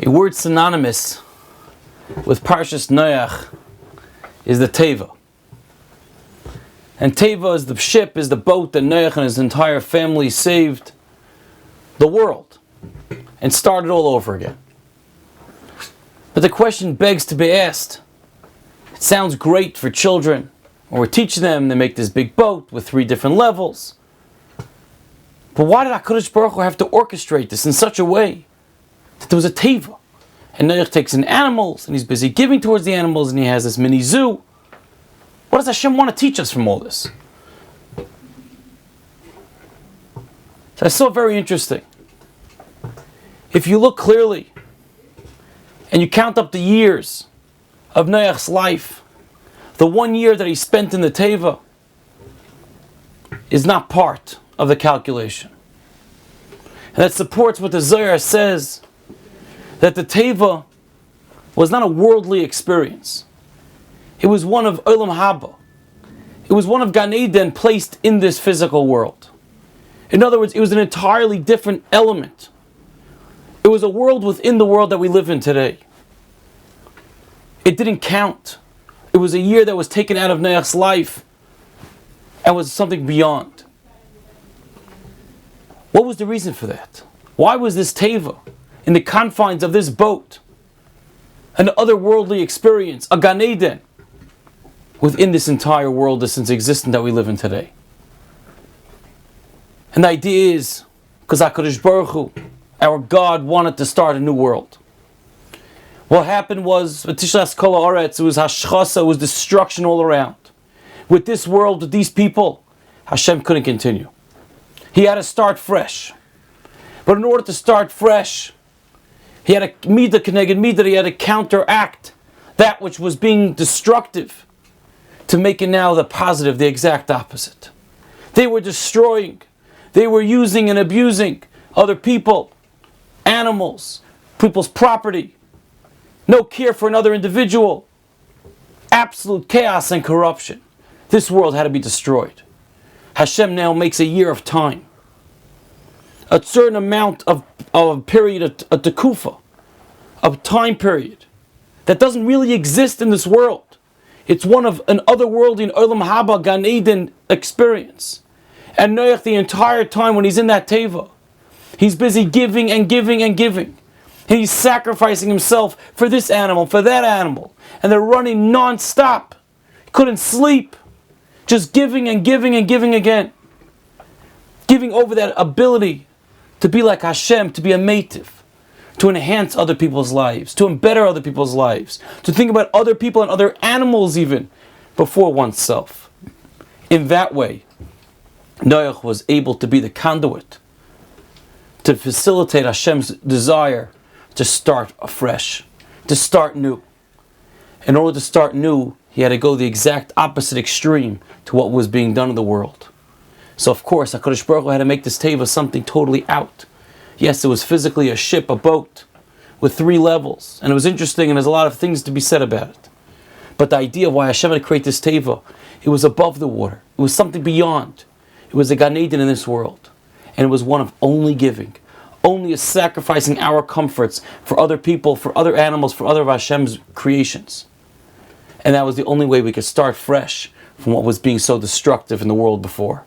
A word synonymous with Parshat Noach is the Teva. And Teva is the ship, is the boat that Noach and his entire family saved the world and started all over again. But the question begs to be asked. It sounds great for children, or we're teaching them to make this big boat with 3 different levels. But why did HaKadosh Baruch Hu have to orchestrate this in such a way that there was a Teva? And Noach takes in animals, and he's busy giving towards the animals, and he has this mini zoo. What does Hashem want to teach us from all this? So I saw very interesting. If you look clearly, and you count up the years of Noach's life, the 1 year that he spent in the Teva is not part of the calculation. And that supports what the Zohar says, that the Teva was not a worldly experience. It was one of Olam Haba. It was one of Gan Eden placed in this physical world. In other words, it was an entirely different element. It was a world within the world that we live in today. It didn't count. It was a year that was taken out of Noach's life and was something beyond. What was the reason for that? Why was this Teva in the confines of this boat an otherworldly experience, a Gan Eden, within this entire world that's existent that we live in today? And the idea is because HaKadosh Baruch Hu, our God, wanted to start a new world. What happened was, V'tishlas kol haaretz, it was hashchasa, it was destruction all around. With this world, with these people, Hashem couldn't continue. He had to start fresh. But in order to start fresh, he had a midah keneged midah, he had to counteract that which was being destructive to make it now the positive, the exact opposite. They were destroying, they were using and abusing other people, animals, people's property, no care for another individual, absolute chaos and corruption. This world had to be destroyed. Hashem now makes a year of time, a certain amount of a period, a tekufa, a time period that doesn't really exist in this world. It's one of an otherworldly Olam Haba Gan Eden experience. And Noach, the entire time when he's in that Teva, he's busy giving and giving and giving. And he's sacrificing himself for this animal, for that animal. And they're running non-stop. He couldn't sleep. Just giving and giving and giving again. Giving over that ability to be like Hashem, to be a meitiv, to enhance other people's lives, to embetter other people's lives, to think about other people and other animals even before oneself. In that way, Noach was able to be the conduit to facilitate Hashem's desire to start afresh, to start new. In order to start new, he had to go the exact opposite extreme to what was being done in the world. So of course, HaKadosh Baruch Hu had to make this Teva something totally out. Yes, it was physically a ship, a boat, with 3 levels. And it was interesting, and there's a lot of things to be said about it. But the idea of why Hashem had to create this Teva, it was above the water. It was something beyond. It was a Gan Eden in this world. And it was one of only giving. Only a sacrificing our comforts for other people, for other animals, for other of Hashem's creations. And that was the only way we could start fresh from what was being so destructive in the world before.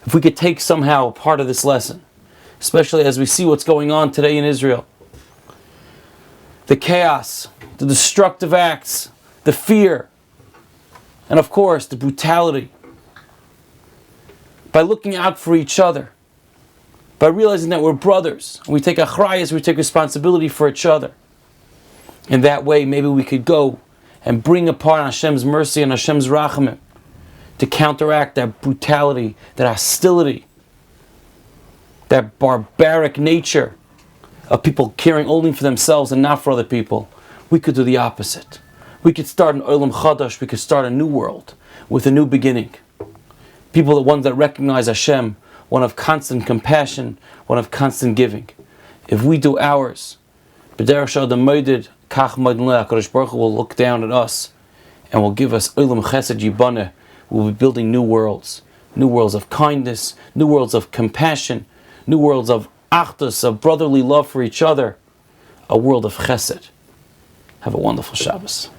If we could take somehow a part of this lesson, especially as we see what's going on today in Israel, the chaos, the destructive acts, the fear, and of course the brutality, by looking out for each other, by realizing that we're brothers, and we take achrayas, we take responsibility for each other. In that way, maybe we could go and bring upon Hashem's mercy and Hashem's rachamim to counteract that brutality, that hostility, that barbaric nature of people caring only for themselves and not for other people. We could do the opposite. We could start an Olam Chadash, we could start a new world with a new beginning. People, the ones that recognize Hashem, one of constant compassion, one of constant giving. If we do ours, HaKadosh Baruch Hu will look down at us and will give us Olam Chesed Yibaneh. We'll be building new worlds of kindness, new worlds of compassion, new worlds of achdus, of brotherly love for each other, a world of chesed. Have a wonderful Shabbos.